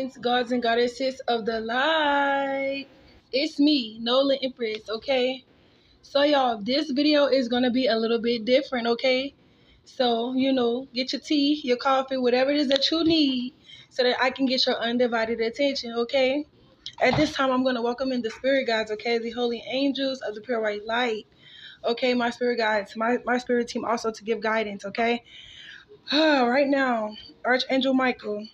queens, gods, and goddesses of the light. It's me, Nola Empress, okay? So, y'all, this video is going to be a little bit different, okay? So, get your tea, your coffee, whatever it is that you need so that I can get your undivided attention, okay? At this time, I'm going to welcome in the spirit guides, okay? The holy angels of the pure white light, okay? My spirit guides, my spirit team also to give guidance, okay? Right now, Archangel Michael,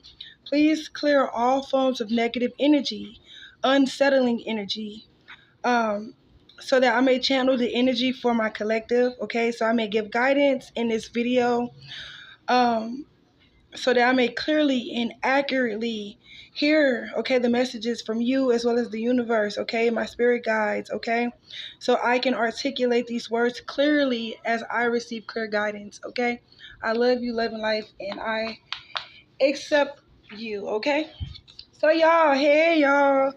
please clear all forms of negative energy, unsettling energy, so that I may channel the energy for my collective, okay? So I may give guidance in this video, so that I may clearly and accurately hear, okay, the messages from you as well as the universe, okay, my spirit guides, okay? So I can articulate these words clearly as I receive clear guidance, okay? I love you, love and life, and I accept you, okay? So y'all, hey y'all.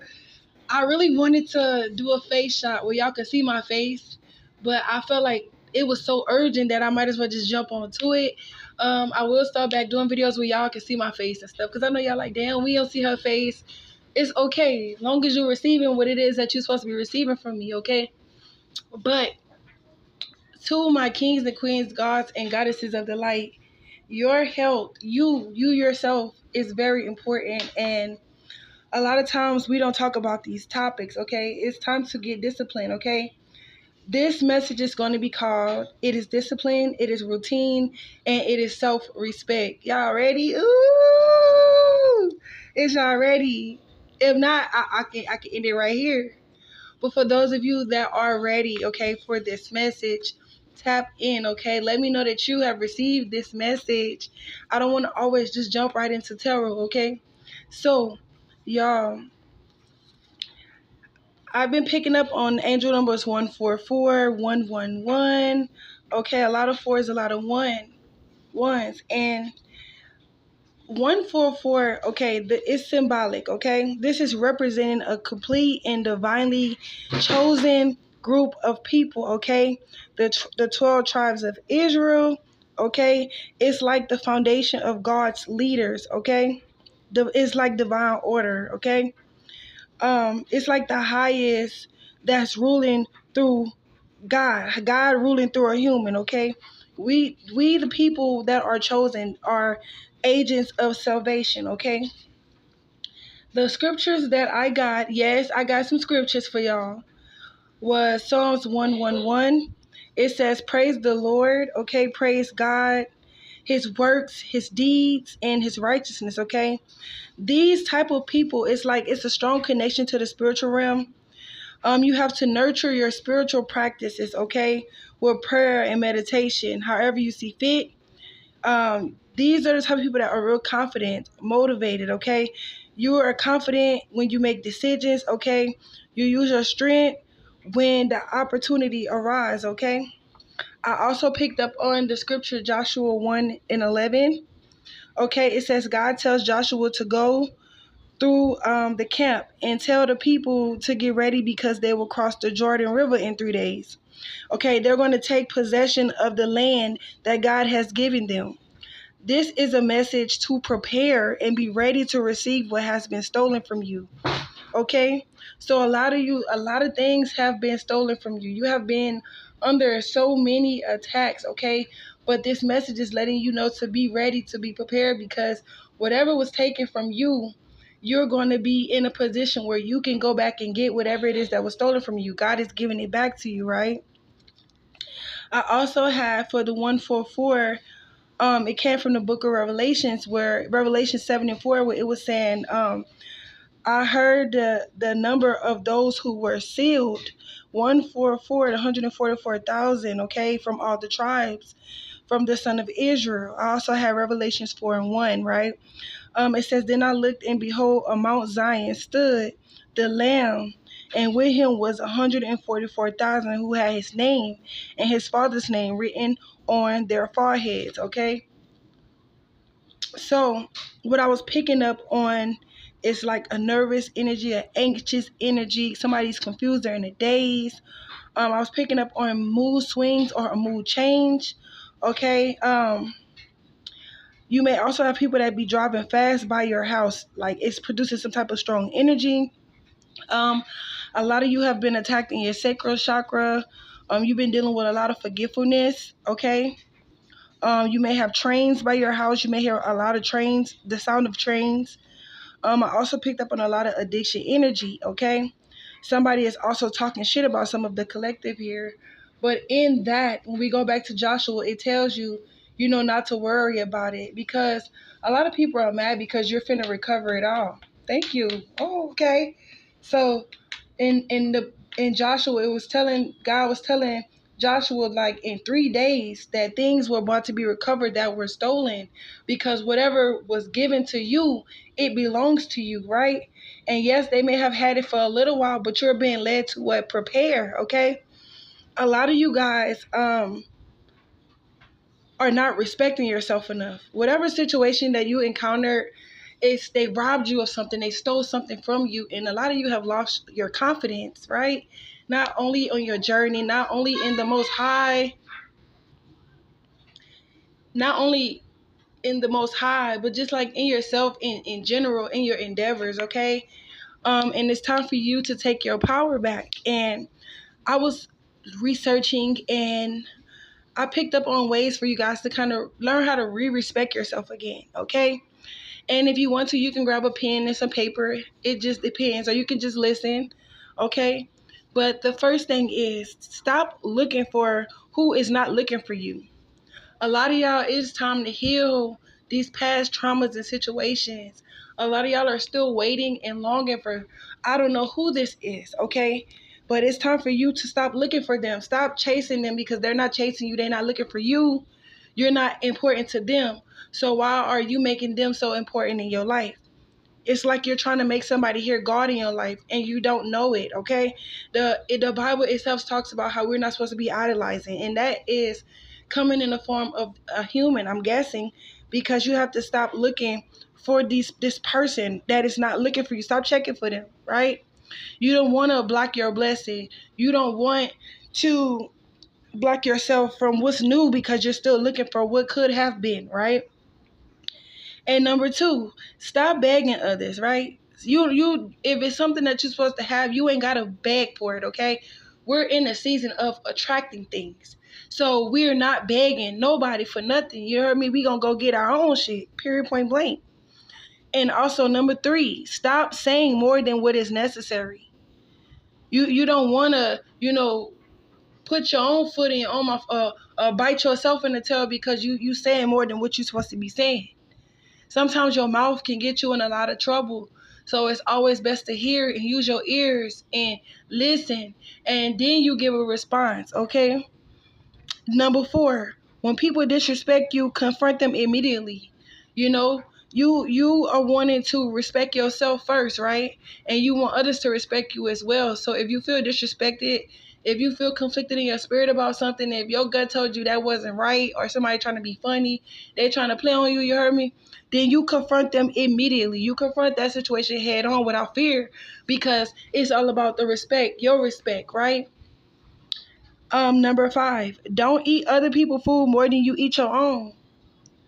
I really wanted to do a face shot where y'all could see my face, but I felt like it was so urgent that I might as well just jump onto it. I will start back doing videos where y'all can see my face and stuff, because I know y'all like, damn, we don't see her face. It's okay, as long as you're receiving what it is that you're supposed to be receiving from me, okay? But to my kings and queens, gods and goddesses of the light, your health, you yourself is very important, and a lot of times we don't talk about these topics, okay? It's time to get disciplined, okay? This message is going to be called, it is discipline, it is routine, and it is self-respect. Y'all ready? Ooh! Is y'all ready? If not, I can end it right here. But for those of you that are ready, okay, for this message, tap in, okay? Let me know that you have received this message. I don't want to always just jump right into tarot, okay? So, y'all, I've been picking up on angel numbers 144, 111. Okay, a lot of fours, a lot of ones. And 144, okay, it's symbolic, okay? This is representing a complete and divinely chosen group of people, okay? The 12 tribes of Israel, okay? It's like the foundation of God's leaders, okay? It's like divine order, okay? It's like the highest that's ruling through God ruling through a human, okay? We the people that are chosen are agents of salvation, okay? The scriptures that I got, yes, I got some scriptures for y'all, was Psalms 111. It says, praise the Lord, okay? Praise God, his works, his deeds, and his righteousness, okay? These type of people, it's a strong connection to the spiritual realm. You have to nurture your spiritual practices, okay, with prayer and meditation, however you see fit. These are the type of people that are real confident, motivated, okay? You are confident when you make decisions, okay? You use your strength when the opportunity arises, okay? I also picked up on the scripture Joshua 1:11. Okay, it says God tells Joshua to go through the camp and tell the people to get ready because they will cross the Jordan River in 3 days. Okay, they're going to take possession of the land that God has given them. This is a message to prepare and be ready to receive what has been stolen from you. Okay, so a lot of things have been stolen from you. You have been under so many attacks, okay? But this message is letting you know to be ready, to be prepared, because whatever was taken from you, you're going to be in a position where you can go back and get whatever it is that was stolen from you. God is giving it back to you, right? I also have for the 144, it came from the book of Revelations, where Revelation 7:4, where it was saying, I heard the number of those who were sealed, 144 to 144,000, okay, from all the tribes, from the son of Israel. I also had Revelations 4:1, right? It says, then I looked, and behold, on Mount Zion stood the Lamb, and with him was 144,000 who had his name and his father's name written on their foreheads, okay? So what I was picking up on is like a nervous energy, an anxious energy. Somebody's confused during the days. I was picking up on mood swings or a mood change, okay? You may also have people that be driving fast by your house, like it's producing some type of strong energy. Um, a lot of you have been attacked in your sacral chakra. You've been dealing with a lot of forgetfulness. Okay. You may have trains by your house. You may hear a lot of trains, the sound of trains. I also picked up on a lot of addiction energy. Okay. Somebody is also talking shit about some of the collective here. But in that, when we go back to Joshua, it tells you, not to worry about it, because a lot of people are mad because you're finna recover it all. Thank you. Oh, okay. So in Joshua, it was telling God was telling Joshua, like, in 3 days that things were about to be recovered that were stolen, because whatever was given to you, it belongs to you, right? And yes, they may have had it for a little while, but you're being led to what? Prepare, okay? A lot of you guys are not respecting yourself enough. Whatever situation that you encountered, it's they robbed you of something, they stole something from you, and a lot of you have lost your confidence, right? Not only on your journey, not only in the most high, not only in the most high, but just like in yourself in general, in your endeavors, okay? And it's time for you to take your power back. And I was researching, and I picked up on ways for you guys to kind of learn how to respect yourself again, okay? And if you want to, you can grab a pen and some paper. It just depends. Or you can just listen, okay? But the first thing is stop looking for who is not looking for you. A lot of y'all, it's time to heal these past traumas and situations. A lot of y'all are still waiting and longing for, I don't know who this is, okay? But it's time for you to stop looking for them. Stop chasing them, because they're not chasing you. They're not looking for you. You're not important to them. So why are you making them so important in your life? It's like you're trying to make somebody here God in your life, and you don't know it, okay? The Bible itself talks about how we're not supposed to be idolizing, and that is coming in the form of a human, I'm guessing, because you have to stop looking for this person that is not looking for you. Stop checking for them, right? You don't want to block your blessing. You don't want to block yourself from what's new because you're still looking for what could have been, right? And number two, stop begging others, right? You if it's something that you're supposed to have, you ain't gotta beg for it, okay? We're in a season of attracting things. So we're not begging nobody for nothing. You heard me? We gonna go get our own shit. Period, point blank. And also number three, stop saying more than what is necessary. You don't wanna, put your own foot in your own mouth, bite yourself in the tail because you saying more than what you're supposed to be saying. Sometimes your mouth can get you in a lot of trouble. So it's always best to hear and use your ears and listen, and then you give a response, okay? Number four, when people disrespect you, confront them immediately. You know, you are wanting to respect yourself first, right? And you want others to respect you as well. So if you feel disrespected, if you feel conflicted in your spirit about something, if your gut told you that wasn't right, or somebody trying to be funny, they trying to play on you, you heard me? Then you confront them immediately. You confront that situation head on without fear, because it's all about the respect, your respect, right? Number five, don't eat other people's food more than you eat your own.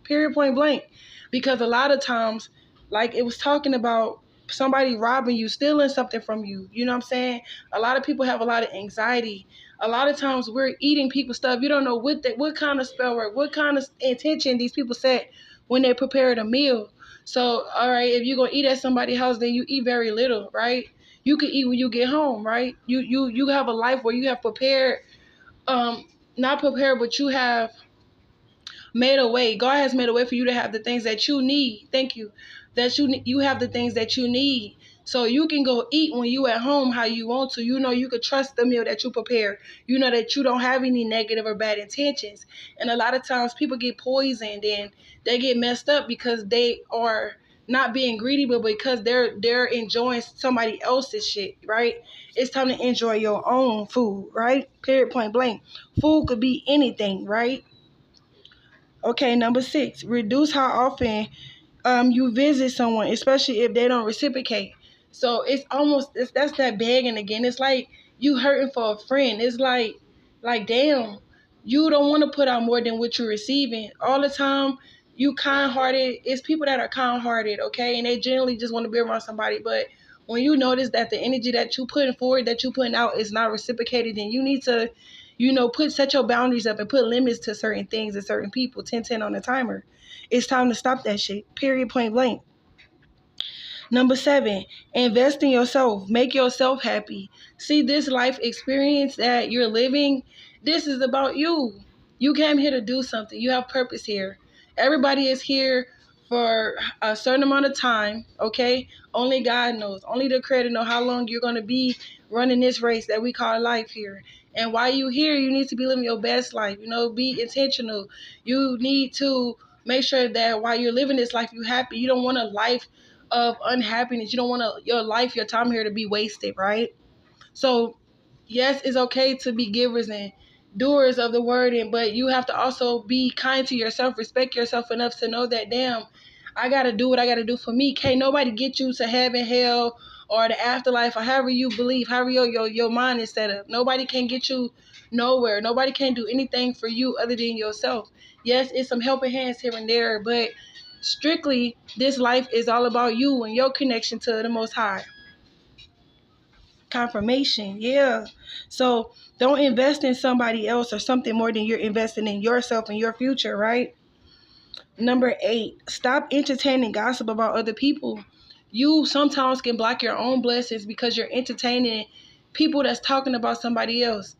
Period, point blank. Because a lot of times, like it was talking about somebody robbing you, stealing something from you. You know what I'm saying? A lot of people have a lot of anxiety. A lot of times we're eating people's stuff. You don't know what kind of spell work, what kind of intention these people set when they prepared a meal. So, all right, if you're gonna eat at somebody's house, then you eat very little, right? You can eat when you get home, right? You have a life where you have prepared, not prepared, but you have made a way. God has made a way for you to have the things that you need. Thank you. That you have the things that you need. So you can go eat when you at home how you want to. You know you could trust the meal that you prepare. You know that you don't have any negative or bad intentions. And a lot of times people get poisoned and they get messed up because they are not being greedy, but because they're enjoying somebody else's shit, right? It's time to enjoy your own food, right? Period, point blank. Food could be anything, right? Okay, number six, reduce how often you visit someone, especially if they don't reciprocate. So that's that begging again. It's like you hurting for a friend. It's like damn, you don't want to put out more than what you're receiving all the time. you kind-hearted. It's people that are kind-hearted, okay? And they generally just want to be around somebody. But when you notice that the energy that you putting forward, that you putting out is not reciprocated, then you need to, set your boundaries up and put limits to certain things and certain people. 10-10 on the timer. It's time to stop that shit. Period, point blank. Number 7, invest in yourself. Make yourself happy. See, this life experience that you're living, this is about you. You came here to do something. You have purpose here. Everybody is here for a certain amount of time, okay? Only God knows. Only the Creator knows how long you're going to be running this race that we call life here. And while you're here, you need to be living your best life. Be intentional. You need to make sure that while you're living this life, you're happy. You don't want a life of unhappiness. You don't want your life, your time here to be wasted, right? So, yes, it's okay to be givers and doers of the word, but you have to also be kind to yourself, respect yourself enough to know that, damn, I got to do what I got to do for me. Can't nobody get you to heaven, hell, or the afterlife, or however you believe, however your mind is set up. Nobody can get you nowhere. Nobody can do anything for you other than yourself. Yes, it's some helping hands here and there, but strictly, this life is all about you and your connection to the Most High. Confirmation, yeah. So don't invest in somebody else or something more than you're investing in yourself and your future, right? Number 8, stop entertaining gossip about other people. You sometimes can block your own blessings because you're entertaining people that's talking about somebody else.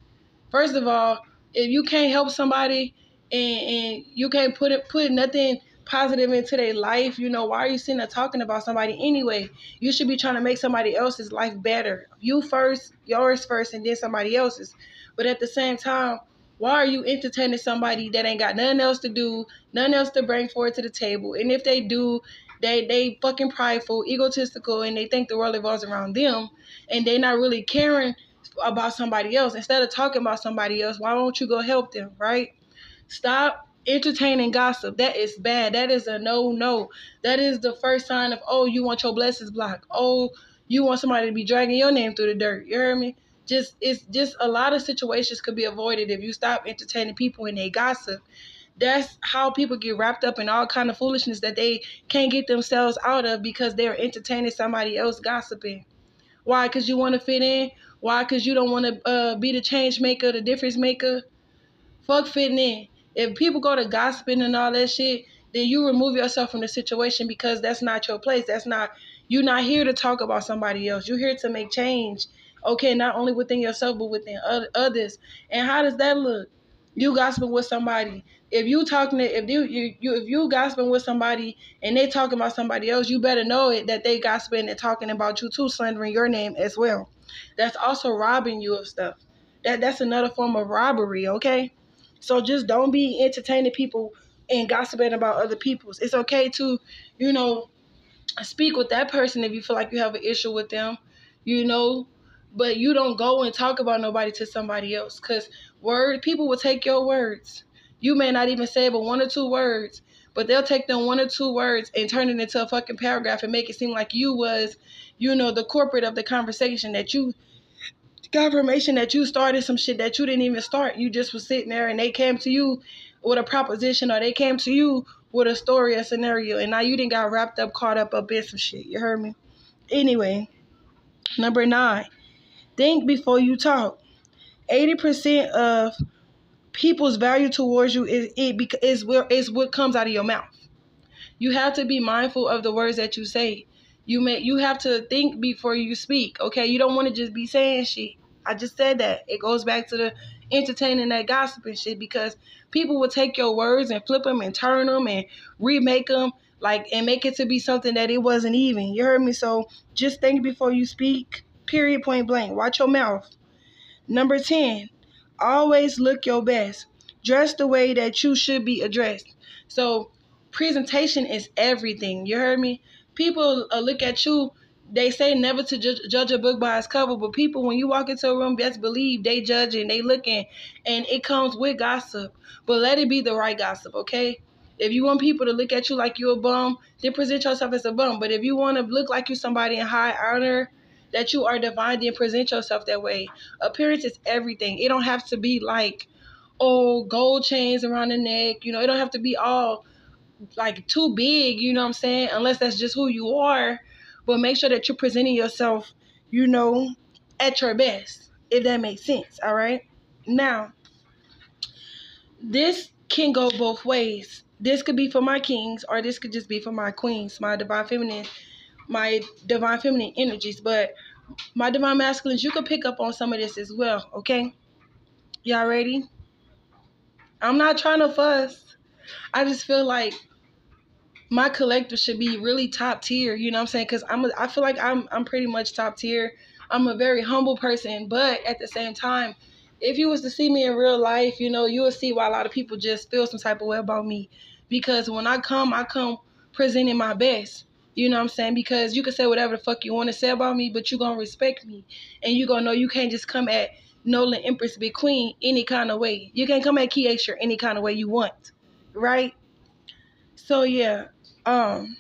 First of all, if you can't help somebody and you can't put nothing positive into their life, why are you sitting there talking about somebody anyway? You should be trying to make somebody else's life better. You first, yours first, and then somebody else's. But at the same time, why are you entertaining somebody that ain't got nothing else to do, nothing else to bring forward to the table? And if they do, they fucking prideful, egotistical, and they think the world revolves around them, and they not really caring about somebody else. Instead of talking about somebody else, why don't you go help them, right? Stop entertaining gossip. That is bad. That is a no. That is the first sign of, oh, you want your blessings blocked. Oh, you want somebody to be dragging your name through the dirt. You heard me? It's just a lot of situations could be avoided if you stop entertaining people and they gossip. That's how people get wrapped up in all kind of foolishness that they can't get themselves out of because they're entertaining somebody else gossiping. Why? Because you want to fit in? Why? Because you don't want to be the change maker, the difference maker? Fuck fitting in. If people go to gossiping and all that shit, then you remove yourself from the situation because that's not your place. You're not here to talk about somebody else. You're here to make change. Okay, not only within yourself, but within others. And how does that look? You gossiping with somebody. If you gossiping with somebody and they talking about somebody else, you better know it that they gossiping and talking about you too, slandering your name as well. That's also robbing you of stuff. That's another form of robbery, okay? So just don't be entertaining people and gossiping about other people's. It's okay to, speak with that person if you feel like you have an issue with them, but you don't go and talk about nobody to somebody else because people will take your words. You may not even say but 1 or 2 words, but they'll take them 1 or 2 words and turn it into a fucking paragraph and make it seem like you was, the corporate of the conversation, that you confirmation that you started some shit that you didn't even start. You just was sitting there and they came to you with a proposition or they came to you with a story, a scenario, and now you didn't got wrapped up, caught up in some shit. You heard me? Anyway, number 9, think before you talk. 80% of people's value towards you is what comes out of your mouth. You have to be mindful of the words that you say. You have to think before you speak. Okay, you don't want to just be saying shit. I just said that. It goes back to the entertaining that gossip and shit because people will take your words and flip them and turn them and remake them and make it to be something that it wasn't even. You heard me? So just think before you speak. Period. Point blank. Watch your mouth. Number 10, always look your best. Dress the way that you should be addressed. So presentation is everything. You heard me? People look at you. They say never to judge a book by its cover, but people, when you walk into a room, best believe they judging, they looking, and it comes with gossip. But let it be the right gossip, okay? If you want people to look at you like you're a bum, then present yourself as a bum. But if you want to look like you're somebody in high honor, that you are divine, then present yourself that way. Appearance is everything. It don't have to be like, oh, gold chains around the neck. It don't have to be all like too big, you know what I'm saying? Unless that's just who you are. But make sure that you're presenting yourself, you know, at your best, if that makes sense. All right. Now, this can go both ways. This could be for my kings, or this could just be for my queens, my divine feminine energies. But my divine masculines, you can pick up on some of this as well. Okay. Y'all ready? I'm not trying to fuss. I just feel like my collective should be really top tier, you know what I'm saying? Because I feel like I'm pretty much top tier. I'm a very humble person, but at the same time, if you was to see me in real life, you know, you will see why a lot of people just feel some type of way about me. Because when I come presenting my best. You know what I'm saying? Because you can say whatever the fuck you want to say about me, but you gonna respect me. And you gonna know you can't just come at Nolan Empress Big Queen any kind of way. You can't come at Keisha any kind of way you want. Right? So yeah. Um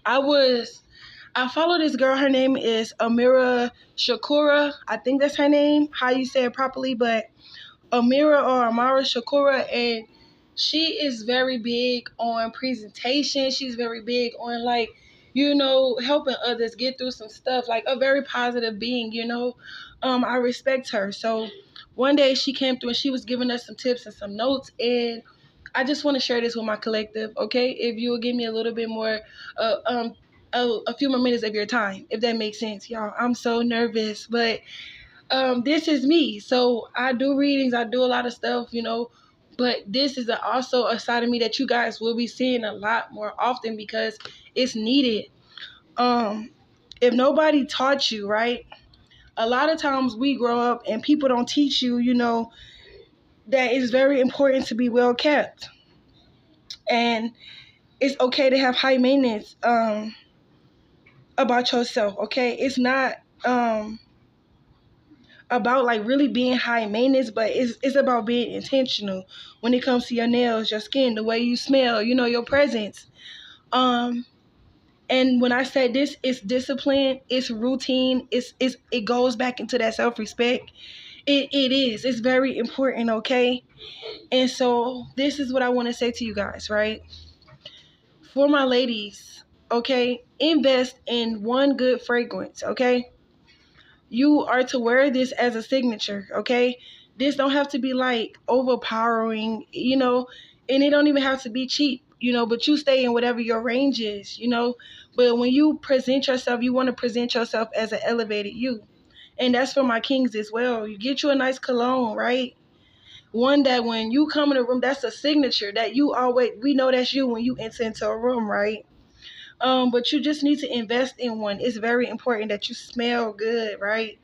I follow this girl. Her name is Amira Shakura. I think that's her name, how you say it properly, but Amara Shakura, and she is very big on presentation. She's very big on, like, you know, helping others get through some stuff, like a very positive being, you know. I respect her. So one day she came through and she was giving us some tips and some notes, and I just want to share this with my collective, okay? If you will give me a little bit more, uh, um, a few more minutes of your time, if that makes sense, y'all. I'm so nervous, but this is me. So I do readings, I do a lot of stuff, you know, but this is also a side of me that you guys will be seeing a lot more often because it's needed. Um, if nobody taught you, right? A lot of times we grow up and people don't teach you, you know, that it's very important to be well kept. And it's okay to have high maintenance about yourself, okay? It's not about like really being high maintenance, but it's about being intentional when it comes to your nails, your skin, the way you smell, you know, your presence. Um, and when I say this, it's discipline, it's routine, it goes back into that self-respect. It is. It's very important, okay? And so this is what I want to say to you guys, right? For my ladies, okay, invest in one good fragrance, okay? You are to wear this as a signature, okay? This don't have to be like overpowering, you know, and it don't even have to be cheap, you know, but you stay in whatever your range is, you know. But when you present yourself, you want to present yourself as an elevated you. And that's for my kings as well. You get you a nice cologne, right? One that when you come in a room, that's a signature that you always, we know that's you when you enter into a room, right? But you just need to invest in one. It's very important that you smell good, right?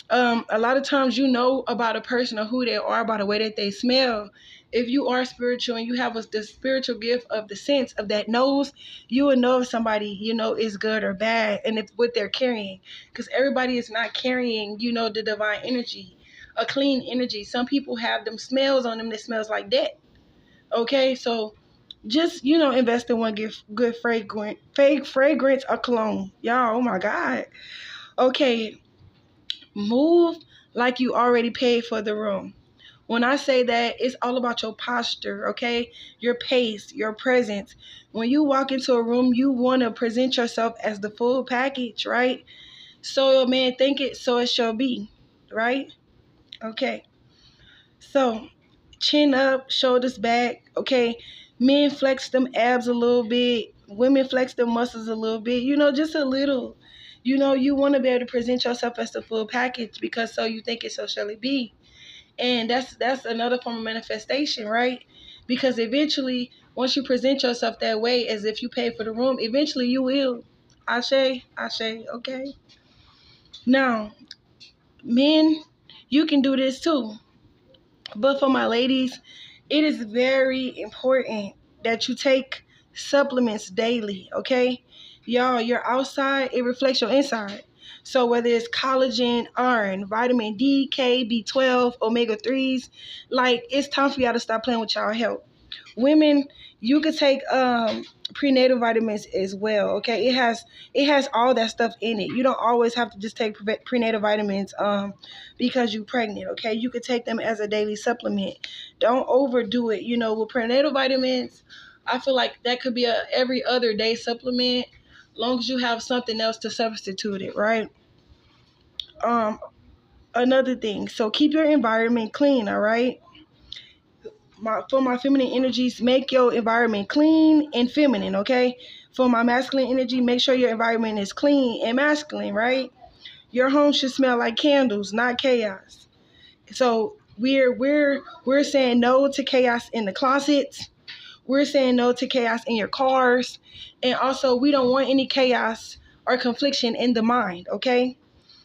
A lot of times you know about a person or who they are by the way that they smell. If you are spiritual and you have the spiritual gift of the sense of that nose, you will know if somebody, you know, is good or bad, and if what they're carrying. Because everybody is not carrying, you know, the divine energy, a clean energy. Some people have them smells on them that smells like that. Okay, so just, you know, invest in one good fragrance or cologne. Y'all, oh my God. Okay, move like you already paid for the room. When I say that, it's all about your posture, okay? Your pace, your presence. When you walk into a room, you want to present yourself as the full package, right? So, man, think it, so it shall be, right? Okay. So, chin up, shoulders back, okay? Men flex them abs a little bit. Women flex them muscles a little bit, you know, just a little. You know, you want to be able to present yourself as the full package because so you think it, so shall it be. And that's another form of manifestation, right? Because eventually, once you present yourself that way, as if you pay for the room, eventually you will. Ashe, ashe, okay? Now, men, you can do this too. But for my ladies, it is very important that you take supplements daily, okay? Y'all, your outside, it reflects your inside. So whether it's collagen, iron, vitamin D, K, B12, omega 3s, like it's time for y'all to stop playing with y'all health. Women, you could take prenatal vitamins as well. Okay, it has all that stuff in it. You don't always have to just take prenatal vitamins because you're pregnant. Okay, you could take them as a daily supplement. Don't overdo it. With prenatal vitamins, I feel like that could be a every other day supplement, long as you have something else to substitute it, right? Um, Another thing, so keep your environment clean. All right. For my feminine energies, make your environment clean and feminine, okay? For my masculine energy, make sure your environment is clean and masculine, right? Your home should smell like candles, not chaos. So we're saying no to chaos in the closets. We're saying no to chaos in your cars. And also, we don't want any chaos or confliction in the mind, okay?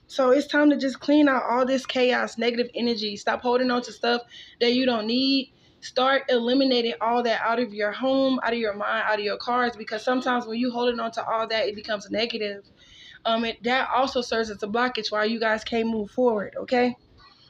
So it's time to just clean out all this chaos, negative energy. Stop holding on to stuff that you don't need. Start eliminating all that out of your home, out of your mind, out of your cars, because sometimes when you holding on to all that, it becomes negative. That also serves as a blockage while you guys can't move forward, okay?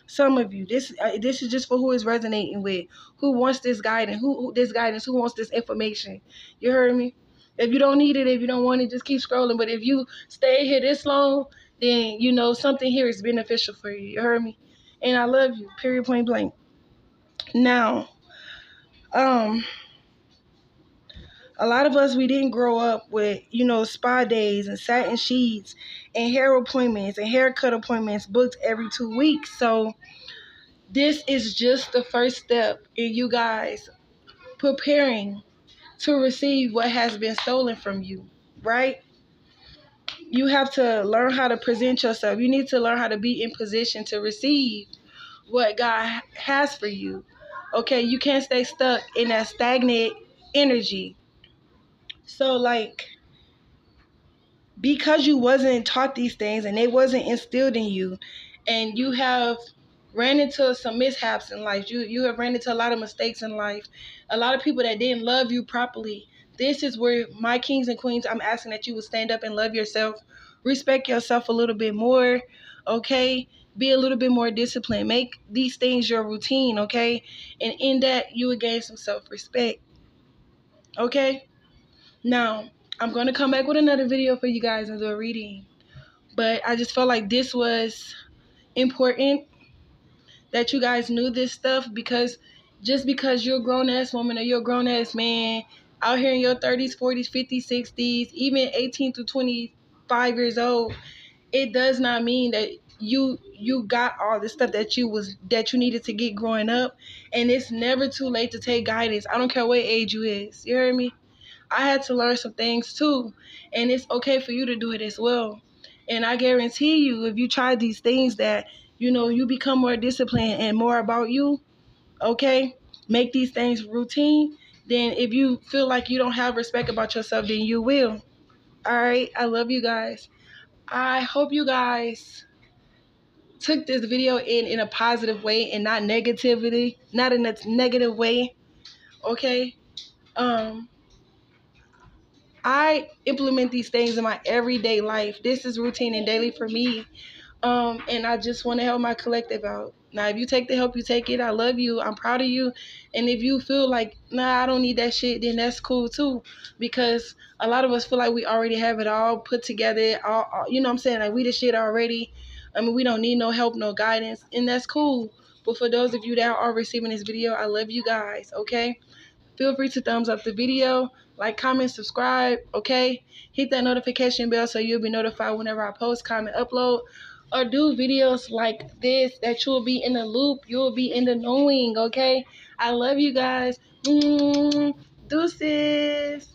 Some of you, this is just for who is resonating with, who wants this guidance, who wants this information. You heard me? If you don't need it, if you don't want it, just keep scrolling. But if you stay here this long, then something here is beneficial for you. You heard me? And I love you. Period. Point blank. Now, um, a lot of us, we didn't grow up with spa days and satin sheets and hair appointments and haircut appointments booked every 2 weeks. So this is just the first step in you guys preparing to receive what has been stolen from you, right? You have to learn how to present yourself. You need to learn how to be in position to receive what God has for you. Okay, you can't stay stuck in that stagnant energy. So because you wasn't taught these things and they wasn't instilled in you, and you have ran into some mishaps in life, you have ran into a lot of mistakes in life, a lot of people that didn't love you properly. This is where, my kings and queens, I'm asking that you would stand up and love yourself, respect yourself a little bit more, okay? Be a little bit more disciplined. Make these things your routine, okay? And in that, you would gain some self-respect, okay? Now, I'm going to come back with another video for you guys and do a reading. But I just felt like this was important that you guys knew this stuff, because just because you're a grown-ass woman or you're a grown-ass man out here in your 30s, 40s, 50s, 60s, even 18 to 25 years old, it does not mean that you got all the stuff that you needed to get growing up. And it's never too late to take guidance. I don't care what age you is. You heard me? I had to learn some things too, and it's okay for you to do it as well. And I guarantee you, if you try these things, that you become more disciplined and more about you, okay? Make these things routine. Then if you feel like you don't have respect about yourself, then you will. All right? I love you guys. I hope you guys took this video in a positive way and not negativity, not in a negative way, okay? I implement these things in my everyday life. This is routine and daily for me. And I just want to help my collective out. Now, if you take the help, you take it. I love you. I'm proud of you. And if you feel like, nah, I don't need that shit, then that's cool too. Because a lot of us feel like we already have it all put together. You know what I'm saying? Like, we the shit already. I mean, we don't need no help, no guidance. And that's cool. But for those of you that are receiving this video, I love you guys, okay? Feel free to thumbs up the video, like, comment, subscribe, okay? Hit that notification bell so you'll be notified whenever I post, comment, upload, or do videos like this, that you'll be in the loop, you'll be in the knowing, okay? I love you guys. Deuces.